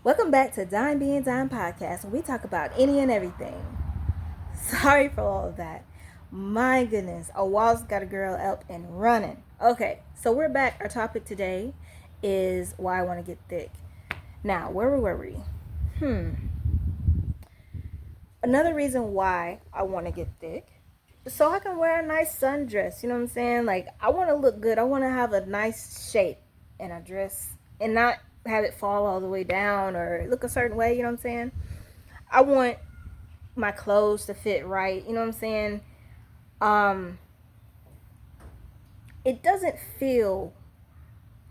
Welcome back to Dime Being Dime Podcast, where we talk about any and everything. Sorry for all of that. My goodness, a wall's got a girl up and running. Okay, so we're back. Our topic today is why I want to get thick. Now, where were we? Another reason why I want to get thick, so I can wear a nice sundress. You know what I'm saying? Like, I want to look good. I want to have a nice shape in a dress and not have it fall all the way down or look a certain way. You know what I'm saying? I want my clothes to fit right. You know what I'm saying? Um, it doesn't feel.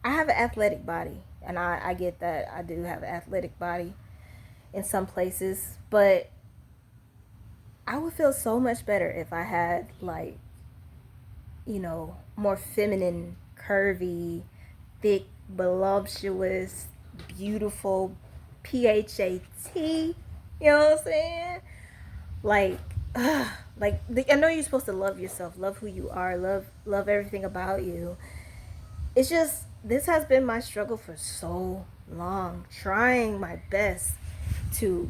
I have an athletic body, and I get that I do have an athletic body in some places, but I would feel so much better if I had, like, more feminine, curvy, thick, voluptuous, beautiful P.H.A.T. You know what I'm saying? Like, I know you're supposed to love yourself, love who you are, love everything about you. It's just this has been my struggle for so long, trying my best to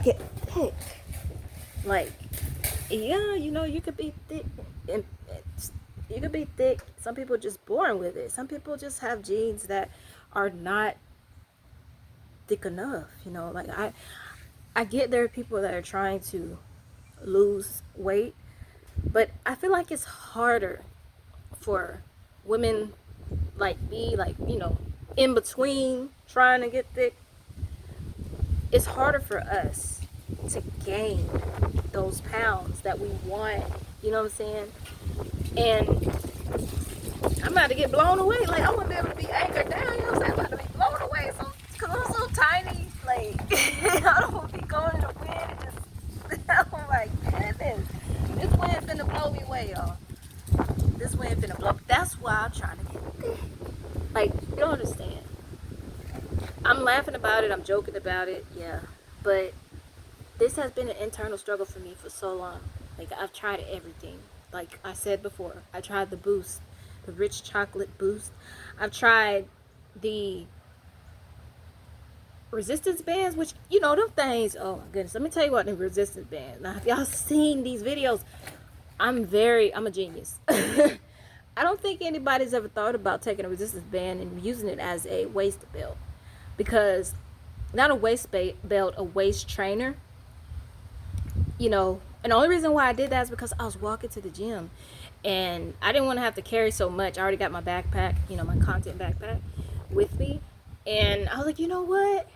get thick. Like, yeah, you could be thick, and you could be thick. Some people are just born with it. Some people just have genes that are not thick enough. Like I get there are people that are trying to lose weight, but I feel like it's harder for women like me, like, in between trying to get thick. It's harder for us to gain those pounds that we want, you know what I'm saying? And I'm about to get blown away. Like, I wouldn't be able to be anchored down, you know what I'm saying? I'm about to be blown away. So, because I'm so tiny, like, I don't want to be going in the wind and just, oh my goodness. This wind finna blow me away, y'all. This wind finna blow. That's why I'm trying to get thick. Like, you don't understand. I'm laughing about it. I'm joking about it. Yeah. But this has been an internal struggle for me for so long. Like, I've tried everything. Like I said before, I tried the boost, the rich chocolate boost. I've tried the resistance bands, which, them things, oh my goodness. Let me tell you what the resistance bands. Now, if y'all seen these videos, I'm a genius. I don't think anybody's ever thought about taking a resistance band and using it as a waist belt. Because, not a waist belt, a waist trainer. And the only reason why I did that is because I was walking to the gym and I didn't want to have to carry so much. I already got my backpack, my content backpack with me. And I was like, you know what?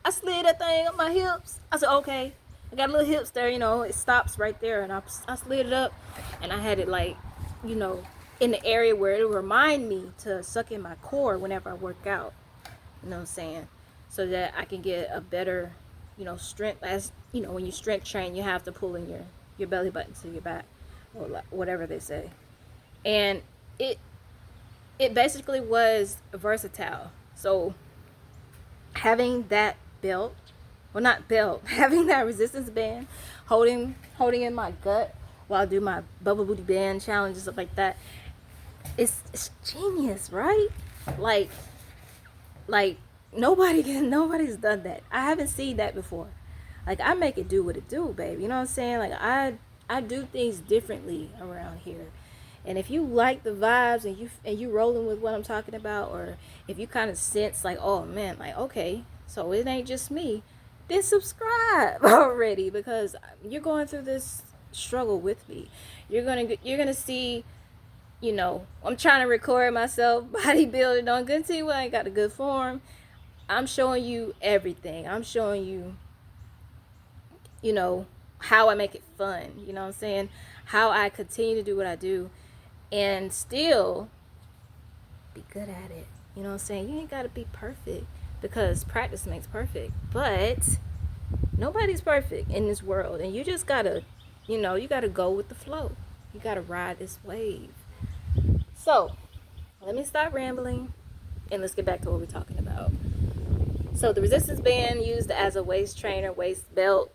I slid that thing up my hips. I said, okay, I got a little hips there, it stops right there. And I slid it up and I had it like, in the area where it would remind me to suck in my core whenever I work out. You know what I'm saying? So that I can get a better, strength. As when you strength train, you have to pull in your belly button to your back, or whatever they say. And it basically was versatile. So having that belt, well, not belt, having that resistance band, holding in my gut while I do my bubble booty band challenge and stuff like that, it's genius, right? Like nobody's done that. I haven't seen that before. Like, I make it do what it do, baby. You know what I'm saying? Like, I do things differently around here. And if you like the vibes and you rolling with what I'm talking about, or if you kind of sense like, oh man, like, okay, so it ain't just me, then subscribe already, because you're going through this struggle with me. You're gonna see. I'm trying to record myself bodybuilding on good team. I ain't got a good form. I'm showing you everything. I'm showing you, how I make it fun. You know what I'm saying? How I continue to do what I do and still be good at it. You know what I'm saying? You ain't got to be perfect, because practice makes perfect. But nobody's perfect in this world. And you just got to, you got to go with the flow. You got to ride this wave. So, let me stop rambling and let's get back to what we're talking about. So the resistance band used as a waist trainer, waist belt,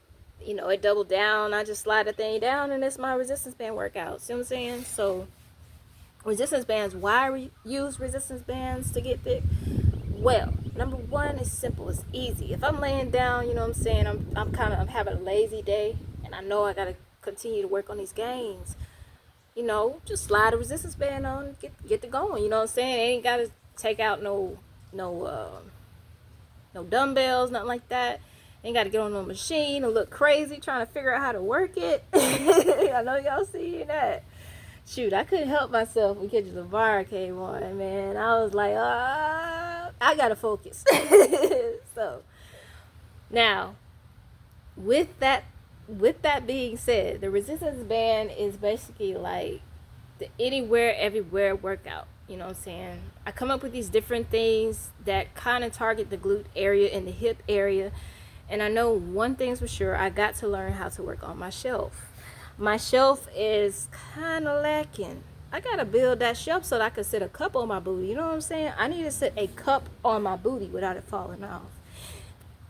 it doubled down. I just slide the thing down and it's my resistance band workout. See what I'm saying? So resistance bands, why use resistance bands to get thick? Well, number one, one, it's simple, it's easy. If I'm laying down, you know what I'm saying, I'm having a lazy day, and I know I gotta continue to work on these gains. You know, just slide a resistance band on, get to going. You know what I'm saying? Ain't gotta take out no no dumbbells, nothing like that. Ain't gotta get on no machine and look crazy trying to figure out how to work it. I know y'all seeing that. Shoot, I couldn't help myself when Kendrick Lamar came on, man. I was like, I gotta focus. So now, with that with that being said, the resistance band is basically like the anywhere everywhere workout. You know what I'm saying? I come up with these different things that kind of target the glute area and the hip area. And I know one thing's for sure, I got to learn how to work on my shelf. My shelf is kind of lacking. I got to build that shelf so that I can sit a cup on my booty. You know what I'm saying? I need to sit a cup on my booty without it falling off.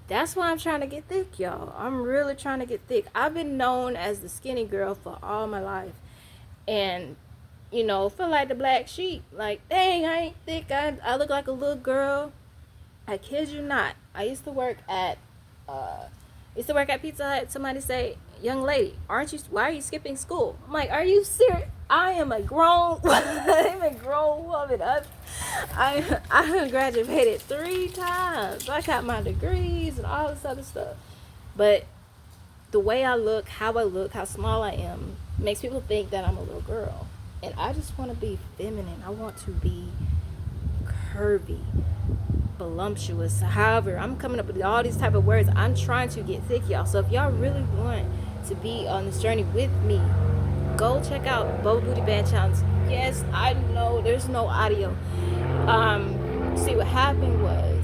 That's why I'm trying to get thick, y'all. I'm really trying to get thick. I've been known as the skinny girl for all my life. And, you know, feel like the black sheep. Like, dang, I ain't thick. I look like a little girl. I kid you not. I used to work at P.H.A.T. Somebody say, young lady, why are you skipping school? I'm like, are you serious? I am a grown woman. I graduated 3 times. I got my degrees and all this other stuff. But the way I look, how small I am, makes people think that I'm a little girl. And I just want to be feminine. I want to be curvy, voluptuous. However, I'm coming up with all these type of words. I'm trying to get thick, y'all. So if y'all really want to be on this journey with me, go check out Bo Booty Band Challenge. Yes, I know there's no audio. See, what happened was,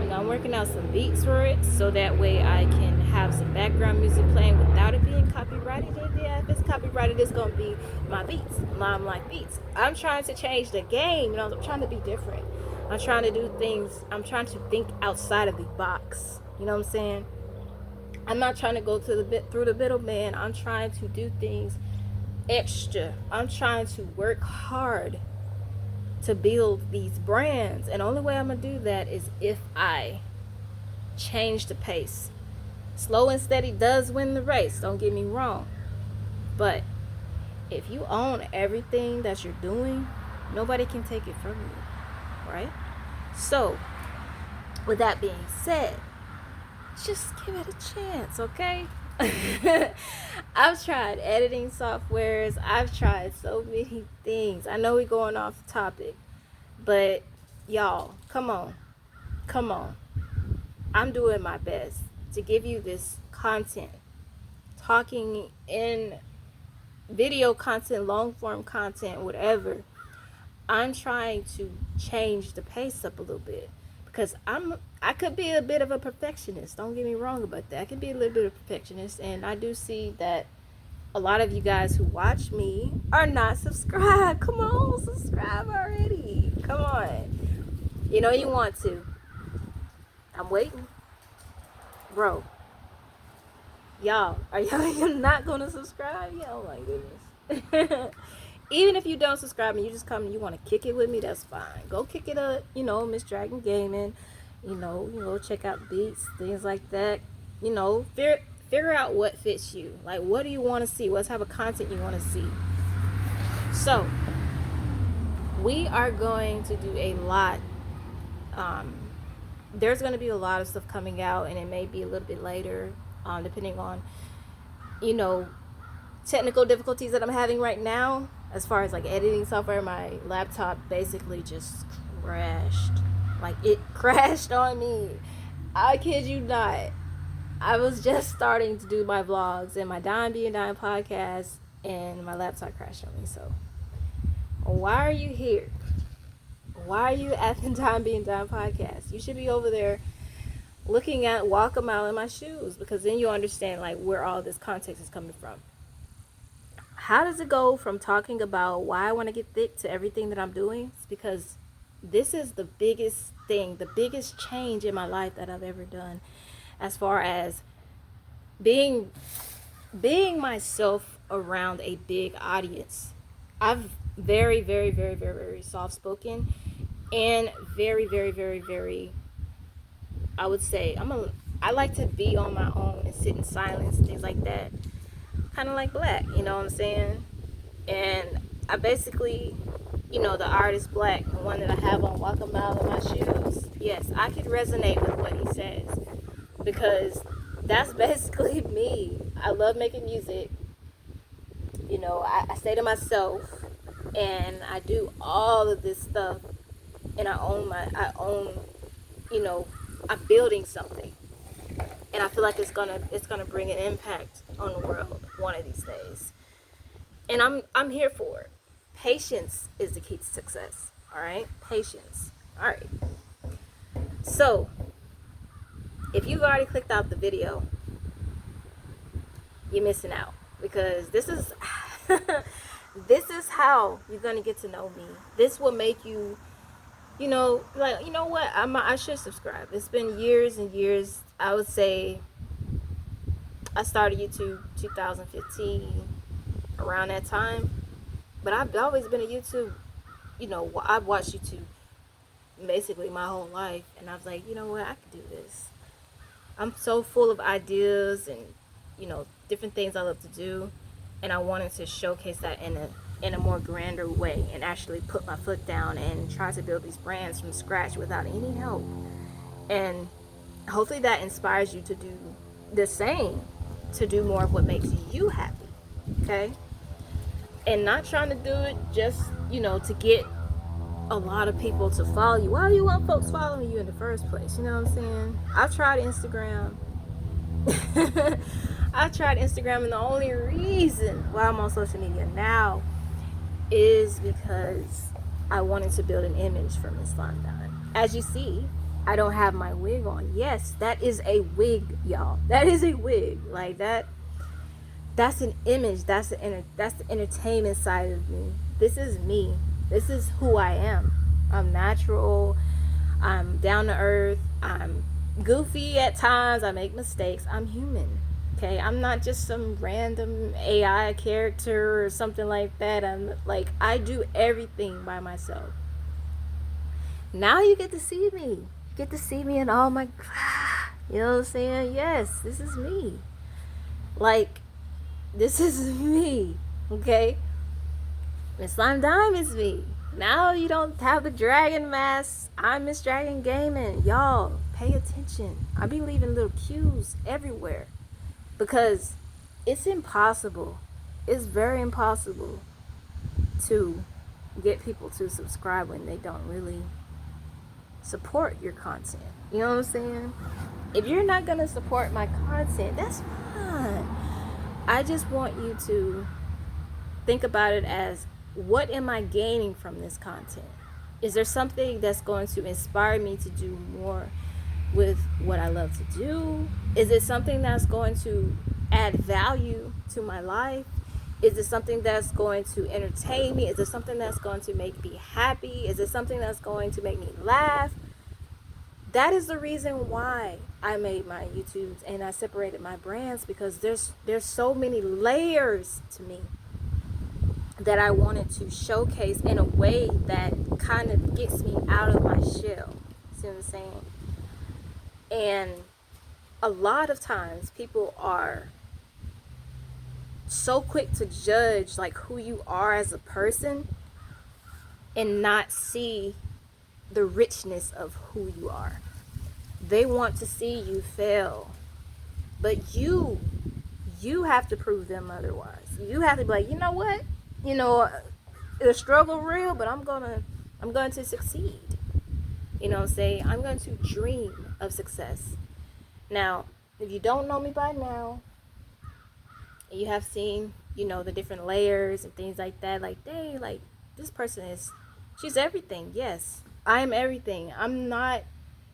you know, I'm working out some beats for it so that way I can have some background music playing without it being copyrighted. Yeah, if it's copyrighted, it's gonna be my beats, like beats. I'm trying to change the game. You know, I'm trying to be different. I'm trying to do things. I'm trying to think outside of the box. You know what I'm saying? I'm not trying to go through the middleman. I'm trying to do things extra. I'm trying to work hard to build these brands, and the only way I'm gonna do that is if I change the pace. Slow and steady does win the race, don't get me wrong, but if you own everything that you're doing, nobody can take it from you, right? So with that being said, just give it a chance, okay? I've tried editing softwares. I've tried so many things. I know we're going off topic, but y'all, come on. I'm doing my best to give you this content, talking in video content, long form content, whatever. I'm trying to change the pace up a little bit because I could be a bit of a perfectionist. Don't get me wrong about that. I could be a little bit of a perfectionist, and I do see that a lot of you guys who watch me are not subscribed. Come on, subscribe already. Come on. You know you want to. I'm waiting. Bro. Y'all, are y'all not gonna subscribe? Yeah, oh my goodness. Even if you don't subscribe and you just come and you want to kick it with me, that's fine. Go kick it up, you know, Miss Dragon Gaming. You know, check out beats, things like that. You know, figure out what fits you. Like, what do you want to see? What type of content you want to see? So, we are going to do a lot. There's going to be a lot of stuff coming out, and it may be a little bit later, depending on, you know, technical difficulties that I'm having right now. As far as like editing software, my laptop basically just crashed. Like, it crashed on me. I kid you not. I was just starting to do my vlogs and my Dime Being Dime podcast, and my laptop crashed on me. So, why are you here? Why are you at the Dime Being Dime podcast? You should be over there looking at Walk a Mile in My Shoes, because then you understand like where all this context is coming from. How does it go from talking about why I want to get thick to everything that I'm doing? It's because this is the biggest thing, the biggest change in my life that I've ever done, as far as being myself around a big audience. I'm very, very, very, very, very soft spoken and very, very, very, very I would say I like to be on my own and sit in silence, things like that. Kind of like Black, you know what I'm saying? And I basically, the artist Black, the one that I have on Walk a Mile in my shoes, yes, I could resonate with what he says because that's basically me. I love making music. I say to myself, and I do all of this stuff, and you know, I'm building something, and I feel like it's gonna bring an impact on the world one of these days, and I'm here for it. Patience is the key to success. All right, patience. All right. So if you've already clicked out the video, you're missing out because this is this is how you're gonna get to know me. This will make you, like, you know what? I should subscribe. It's been years and years. I would say I started YouTube 2015, around that time. But I've always been a YouTube. I've watched YouTube basically my whole life, and I was like, you know what? I could do this. I'm so full of ideas and different things I love to do, and I wanted to showcase that in a more grander way and actually put my foot down and try to build these brands from scratch without any help. And hopefully that inspires you to do the same, to do more of what makes you happy. Okay? And not trying to do it just, to get a lot of people to follow you. Why do you want folks following you in the first place? You know what I'm saying? I've tried Instagram. I tried Instagram, and the only reason why I'm on social media now is because I wanted to build an image for Miss London. As you see, I don't have my wig on. Yes, that is a wig, y'all. That is a wig. Like that. That's an image. That's the entertainment side of me. This is me. This is who I am. I'm natural. I'm down to earth. I'm goofy at times. I make mistakes. I'm human. Okay, I'm not just some random AI character or something like that. I do everything by myself. Now you get to see me. You get to see me in all my, you know what I'm saying? Yes, this is me. This is me. Okay? Miss Slime Dime is me. Now you don't have the dragon mask. I'm Miss Dragon Gaming. Y'all, pay attention. I be leaving little cues everywhere. Because it's impossible. It's very impossible to get people to subscribe when they don't really support your content. You know what I'm saying? If you're not going to support my content, that's fine. I just want you to think about it as, what am I gaining from this content? Is there something that's going to inspire me to do more with what I love to do? Is it something that's going to add value to my life? Is it something that's going to entertain me? Is it something that's going to make me happy? Is it something that's going to make me laugh? That is the reason why I made my YouTubes and I separated my brands, because there's so many layers to me that I wanted to showcase in a way that kind of gets me out of my shell. See what I'm saying? And a lot of times people are so quick to judge like who you are as a person and not see the richness of who you are. They want to see you fail, but you have to prove them otherwise. You have to be like, you know what? The struggle real, but I'm going to succeed. You know what I'm saying? I'm going to dream of success. Now, if you don't know me by now, you have seen, the different layers and things like that. Like, dang, like, this person she's everything. Yes, I am everything. I'm not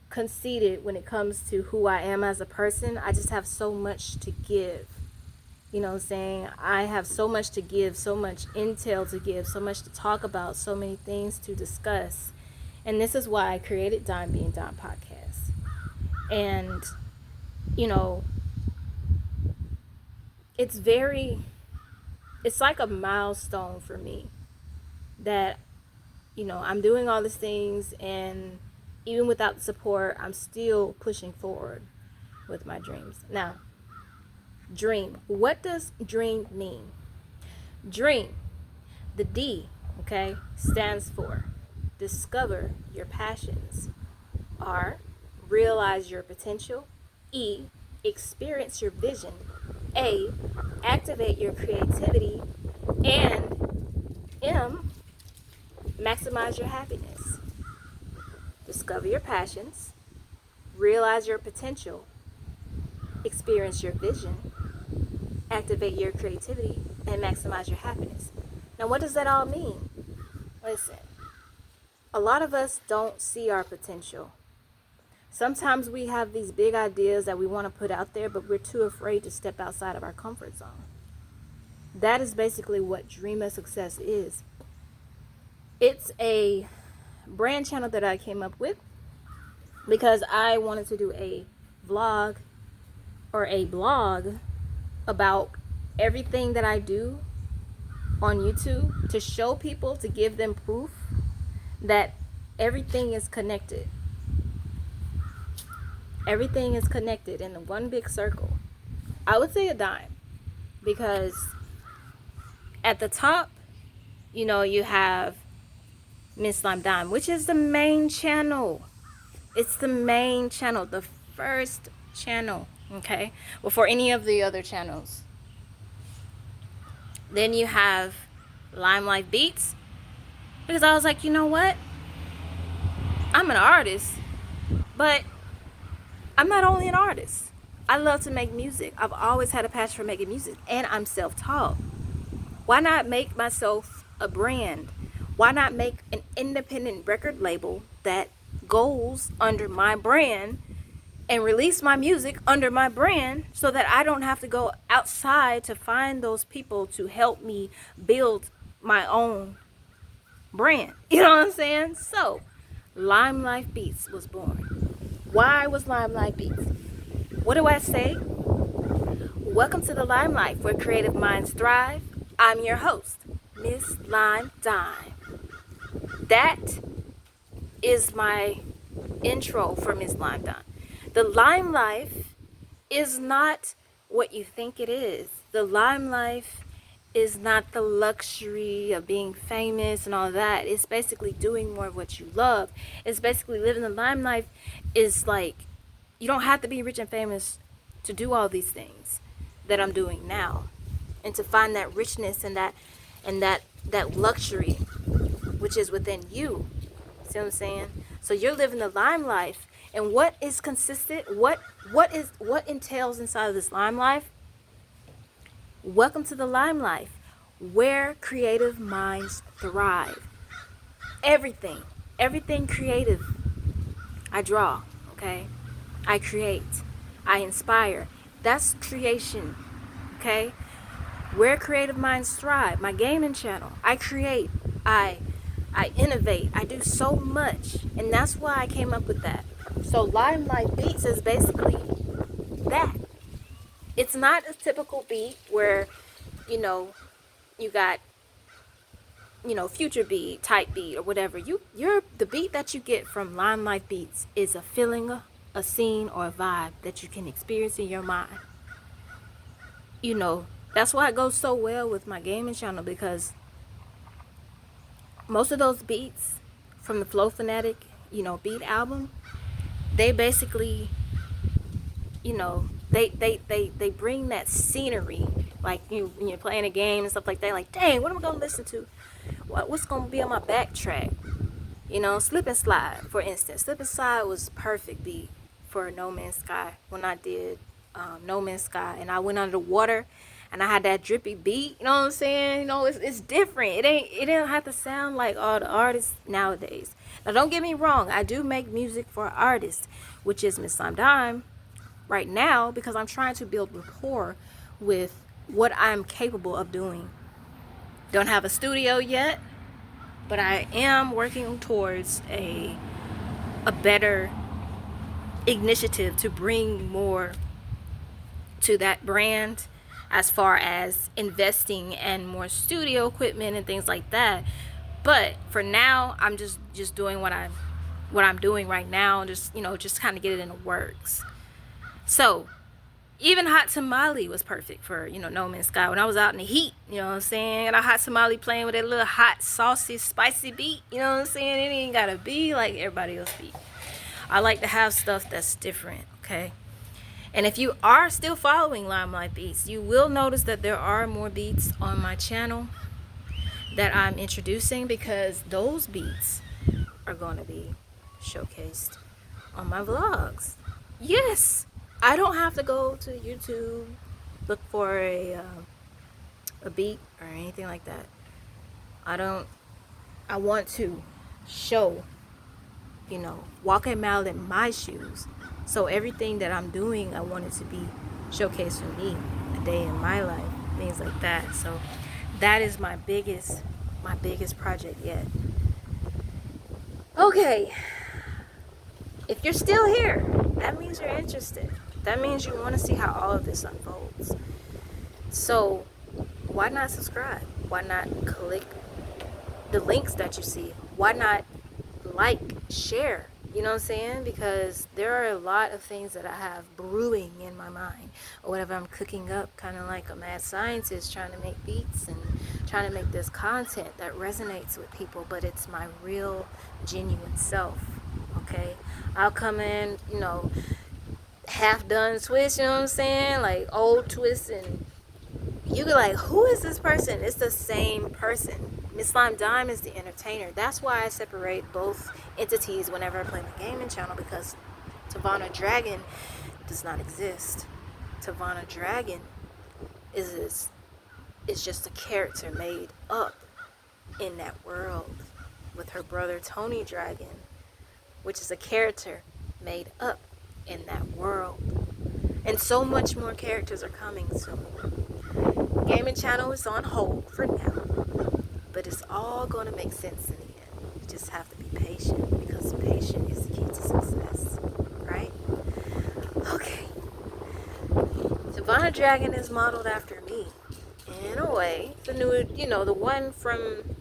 conceited when it comes to who I am as a person. I just have so much to give. You know what I'm saying? I have so much to give, so much intel to give, so much to talk about, so many things to discuss. And this is why I created Dime Being Dime podcast. And, it's like a milestone for me that, I'm doing all these things, and even without the support, I'm still pushing forward with my dreams. Now, dream. What does dream mean? Dream, the D, okay, stands for discover your passions. R, realize your potential. E, experience your vision. A, activate your creativity. And M, maximize your happiness. Discover your passions, realize your potential, experience your vision, activate your creativity, and maximize your happiness. Now, what does that all mean? Listen, a lot of us don't see our potential. Sometimes we have these big ideas that we want to put out there, but we're too afraid to step outside of our comfort zone. That is basically what Dream of Success is. It's a brand channel that I came up with because I wanted to do a vlog or a blog about everything that I do on YouTube to show people, to give them proof that everything is connected. Everything is connected in one big circle. I would say a dime, because at the top, you have Miss Slime Dime, which is the main channel. It's the main channel, the first channel, okay, before any of the other channels. Then you have Limelight Beats, because I was like, you know what? I'm an artist, but I'm not only an artist. I love to make music. I've always had a passion for making music, and I'm self-taught. Why not make myself a brand? Why not make an independent record label that goes under my brand and release my music under my brand, so that I don't have to go outside to find those people to help me build my own brand? You know what I'm saying? So, Limelight Beats was born. Why was Limelight Beats? What do I say? Welcome to the Limelight, where creative minds thrive. I'm your host, Miss Lime Dime. That is my intro for Miss Lime Dime. The Lime Life is not what you think it is. The Lime Life is not the luxury of being famous and all that. It's basically doing more of what you love. It's basically living the Lime Life. Is like, you don't have to be rich and famous to do all these things that I'm doing now, and to find that richness and that luxury which is within you. See what I'm saying? So you're living the Lime Life. And what is consistent? What entails inside of this Lime Life? Welcome to the Lime Life, where creative minds thrive. Everything creative. I draw, okay? I create. I inspire. That's creation, okay? Where creative minds thrive. My gaming channel. I create. I innovate. I do so much. And that's why I came up with that. So Limelight Beats is basically that. It's not a typical beat where, you got, future beat, type beat, or whatever. The beat that you get from Limelight Beats is a feeling, a scene, or a vibe that you can experience in your mind. That's why it goes so well with my gaming channel, because most of those beats from the Flow Fanatic, beat album, they basically, they bring that scenery. Like, when you're playing a game and stuff like that, like, dang, what am I going to listen to? What's going to be on my backtrack? Slip and Slide, for instance. Slip and Slide was perfect beat for No Man's Sky. When I did No Man's Sky, and I went under the water, and I had that drippy beat, you know what I'm saying? It's different. It didn't have to sound like all the artists nowadays. Now, don't get me wrong. I do make music for artists, which is Miss Slime Dime right now, because I'm trying to build rapport with what I'm capable of doing. Don't have a studio yet, but I am working towards a better initiative to bring more to that brand, as far as investing and more studio equipment and things like that. But for now, I'm just doing what what I'm doing right now, just, you know, just kind of get it in the works. So even hot tamale was perfect for, you know, No Man's Sky. When I was out in the heat, you know what I'm saying, and a hot tamale playing with that little hot, saucy, spicy beat, you know what I'm saying, it ain't gotta be like everybody else beat. I like to have stuff that's different, okay? And if you are still following Limelight Beats, you will notice that there are more beats on my channel that I'm introducing, because those beats are going to be showcased on my vlogs. Yes, I don't have to go to YouTube, look for a beat or anything like that. I want to show, you know, walk a mile in my shoes. So everything that I'm doing, I want it to be showcased for me, a day in my life, things like that. So that is my biggest project yet. Okay, if you're still here, that means you're interested. That means you want to see how all of this unfolds. So why not subscribe? Why not click the links that you see? Why not like, share? You know what I'm saying? Because there are a lot of things that I have brewing in my mind, or whatever I'm cooking up, kind of like a mad scientist trying to make beats and trying to make this content that resonates with people, but it's my real, genuine self. Okay, I'll come in, you know, half done twist, you know what I'm saying, like old twists, and you be like, who is this person? It's the same person. Miss Slime Dime is the entertainer. That's why I separate both entities whenever I play my gaming channel, because Tavana Dragon does not exist. Tavana Dragon is just a character made up in that world with her brother Tony Dragon, which is a character made up in that world. And so much more characters are coming soon. Gaming channel is on hold for now, but it's all going to make sense in the end. You just have to be patient, because patience is the key to success, right? Okay. Savannah Dragon is modeled after me, in a way. The new, you know, the one from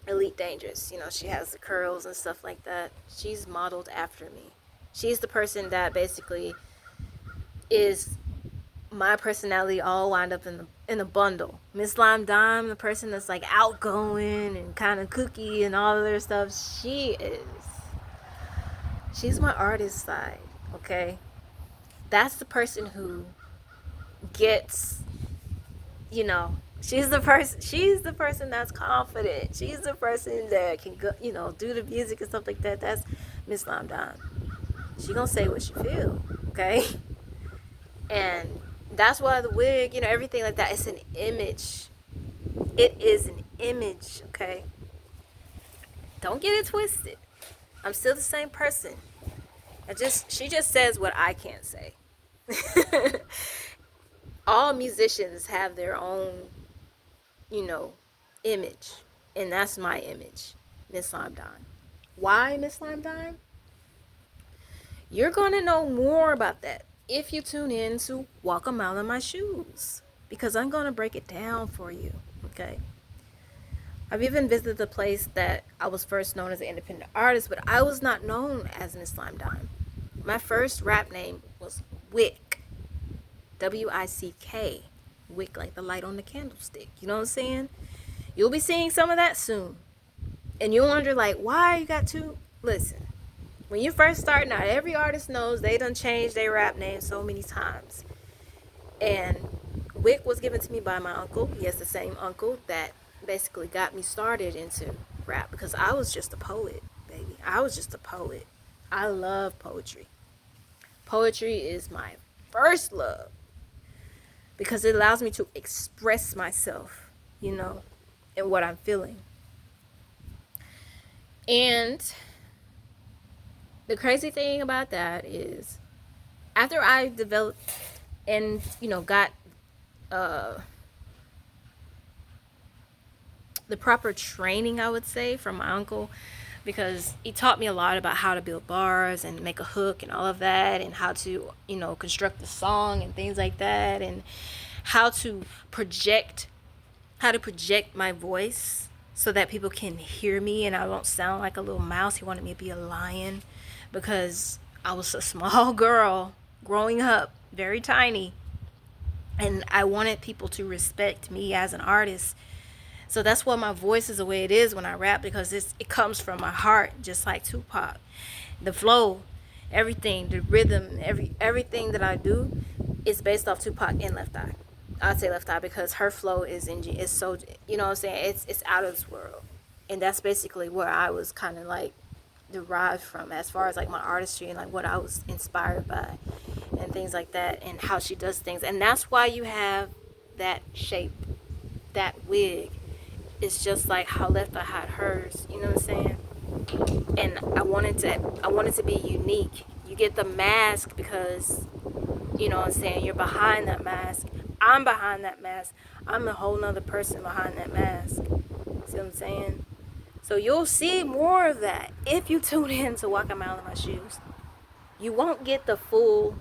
Elite Dangerous. You know, she has the curls and stuff like that. She's modeled after me. She's the person that basically is my personality all wound up in a bundle. Miss Lime Dime, the person that's like outgoing and kind of kooky and all of their stuff, she's my artist side, okay? That's the person who gets, you know, she's the person that's confident. She's the person that can go, you know, do the music and stuff like that. That's Miss Lime Dime. She gonna say what she feel, okay? And that's why the wig, you know, everything like that, it's an image. It is an image, okay? Don't get it twisted. I'm still the same person. She just says what I can't say. All musicians have their own, you know, image. And that's my image, Miss Slime Dime. Why Miss Slime Dime? You're gonna know more about that if you tune in to Walk a Mile in My Shoes, because I'm gonna break it down for you, okay? I've even visited the place that I was first known as an independent artist, but I was not known as Miss Slime Dime. My first rap name was Wick, W-I-C-K, Wick, like the light on the candlestick. You know what I'm saying? You'll be seeing some of that soon, and you'll wonder like, why you got two? Listen. When you first starting out, every artist knows they done changed their rap name so many times. And Wick was given to me by my uncle. Yes, the same uncle that basically got me started into rap, because I was just a poet, baby. I was just a poet. I love poetry. Poetry is my first love, because it allows me to express myself, you know, and what I'm feeling. And the crazy thing about that is, after I developed and, you know, got the proper training, I would say, from my uncle, because he taught me a lot about how to build bars and make a hook and all of that, and how to, you know, construct a song and things like that, and how to project my voice so that people can hear me and I don't sound like a little mouse. He wanted me to be a lion because I was a small girl growing up, very tiny, and I wanted people to respect me as an artist. So that's why my voice is the way it is when I rap, because it comes from my heart, just like Tupac. The flow, everything, the rhythm, everything that I do is based off Tupac and Left Eye. I'd say Left Eye because her flow is so, you know what I'm saying, it's out of this world. And that's basically where I was kind of like derived from, as far as like my artistry and like what I was inspired by and things like that, and how she does things. And that's why you have that shape, that wig. It's just like how Left Eye had hers, you know what I'm saying? And I wanted to be unique. You get the mask because, you know what I'm saying, you're behind that mask. I'm behind that mask. I'm a whole nother person behind that mask. See what I'm saying? So you'll see more of that if you tune in to Walk a Mile in My Shoes. You won't get the full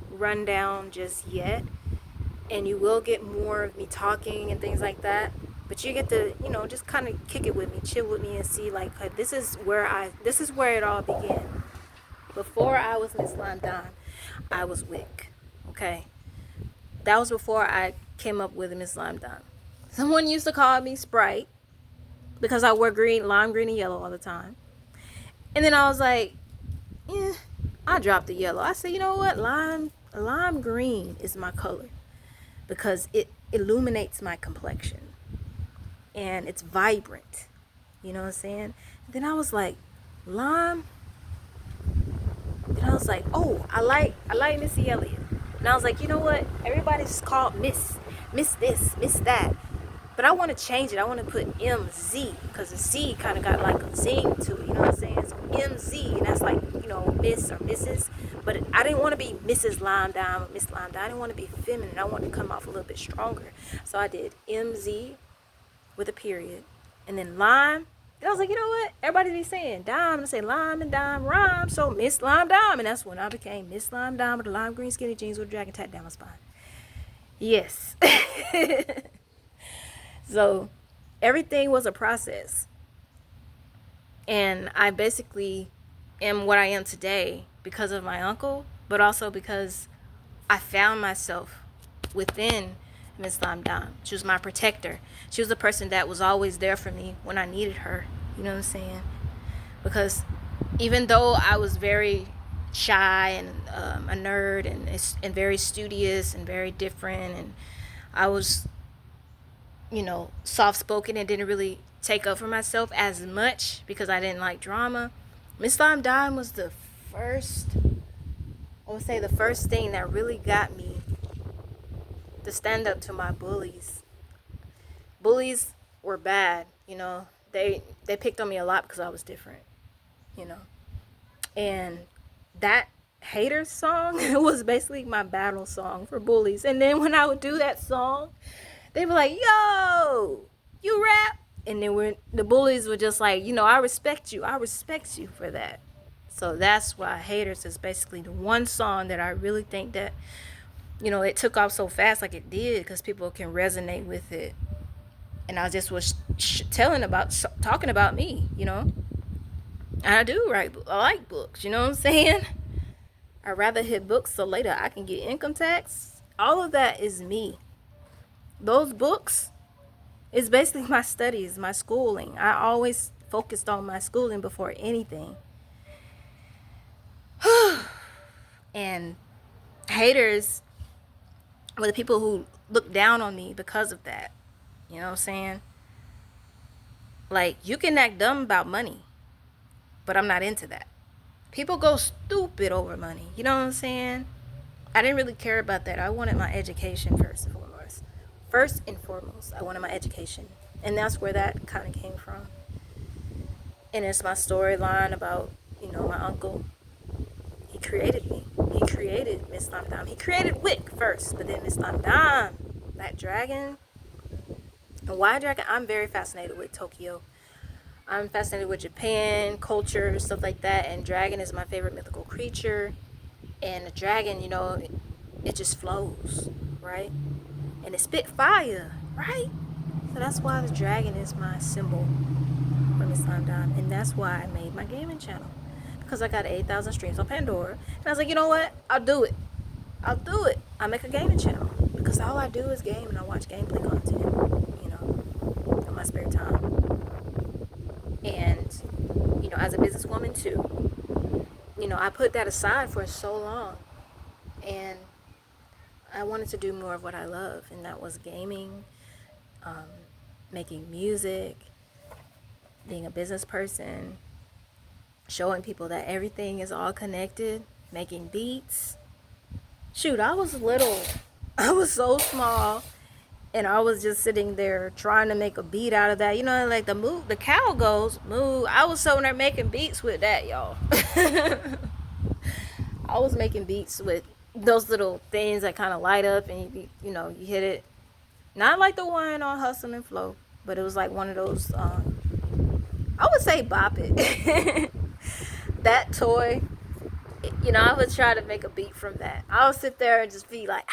rundown just yet, and you will get more of me talking and things like that. But you get to, you know, just kind of kick it with me, chill with me, and see like, this is where it all began. Before I was Miss Lime Dime, I was Wick. Okay, that was before I came up with Miss Lime Dime. Someone used to call me Sprite because I wore green, lime green, and yellow all the time. And then I was like, yeah, I dropped the yellow. I said, you know what, lime green is my color because it illuminates my complexion and it's vibrant. You know what I'm saying? Then I was like, lime. Then I was like, oh, I like Missy Elliott. And I was like, you know what? Everybody's called Miss this, Miss that. But I want to change it. I want to put MZ because the Z kind of got like a zing to it. You know what I'm saying? So MZ, and that's like, you know, Miss or Mrs. But I didn't want to be Mrs. Lime Dime or Miss Lime Dime. I didn't want to be feminine. I wanted to come off a little bit stronger. So I did MZ with a period. And then Lime. And I was like, you know what? Everybody be saying dime. And I say lime and dime rhyme. So Miss Lime Dime. And that's when I became Miss Lime Dime with the lime green skinny jeans with a dragon tattoo down my spine. Yes. So everything was a process. And I basically am what I am today because of my uncle, but also because I found myself within Miss Lime Dime. She was my protector. She was the person that was always there for me when I needed her. You know what I'm saying? Because even though I was very shy and a nerd and very studious and very different, and I was, you know, soft-spoken and didn't really take up for myself as much because I didn't like drama, Miss Lime Dime was the first thing that really got me to stand up to my bullies. Bullies were bad, you know. They picked on me a lot because I was different, you know. And that Haters song was basically my battle song for bullies. And then when I would do that song, they were like, yo, you rap? And then the bullies were just like, you know, I respect you for that. So that's why Haters is basically the one song that I really think that, you know, it took off so fast like it did because people can resonate with it. And I just was talking about me, you know. And I do write, I like books, you know what I'm saying? I'd rather hit books so later I can get income tax. All of that is me. Those books is basically my studies, my schooling. I always focused on my schooling before anything. And haters were the people who looked down on me because of that. You know what I'm saying? Like, you can act dumb about money, but I'm not into that. People go stupid over money. You know what I'm saying? I didn't really care about that. I wanted my education first and foremost. First and foremost, I wanted my education. And that's where that kind of came from. And it's my storyline about, you know, my uncle. He created me. He created Miss Lime Dime. He created Wick first, but then Miss Lime Dime. That dragon. And why dragon? I'm very fascinated with Tokyo. I'm fascinated with Japan, culture, stuff like that. And dragon is my favorite mythical creature. And the dragon, you know, it just flows, right? And it spit fire, right? So that's why the dragon is my symbol for Miss Undime. And that's why I made my gaming channel. Because I got 8,000 streams on Pandora. And I was like, you know what? I'll do it. I'll make a gaming channel. Because all I do is game and I watch gameplay content, in my spare time. And, as a businesswoman too, I put that aside for so long. And I wanted to do more of what I love. And that was gaming, making music, being a business person, showing people that everything is all connected, making beats. Shoot, I was little. I was so small. And I was just sitting there trying to make a beat out of that. Like the cow goes, moo. I was sitting there making beats with that, y'all. I was making beats with those little things that kind of light up and you hit it. Not like the one on Hustle and Flow, but it was like one of those, I would say Bop It. That toy, I would try to make a beat from that. I would sit there and just be like,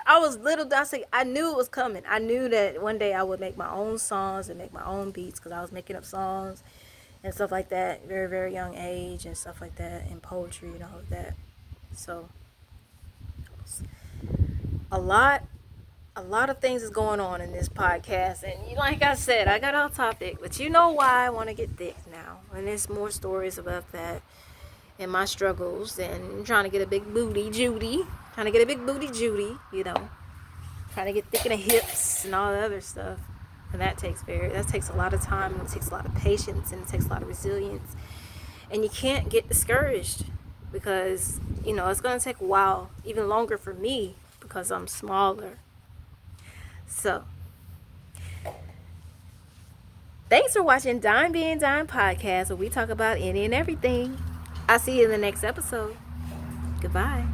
I was little. I knew it was coming. I knew that one day I would make my own songs and make my own beats because I was making up songs and stuff like that, very, very young age and stuff like that, and poetry and all of that. So, a lot of things is going on in this podcast, and like I said, I got off topic, but you know why I want to get thick now, and there's more stories about that and my struggles and trying to get a big booty Judy, trying to get thick in the hips and all the other stuff, and that takes a lot of time, and it takes a lot of patience, and it takes a lot of resilience, and you can't get discouraged because it's going to take a while, even longer for me because I'm smaller. So, thanks for watching Dime Being Dime podcast, where we talk about any and everything. I'll see you in the next episode. Goodbye.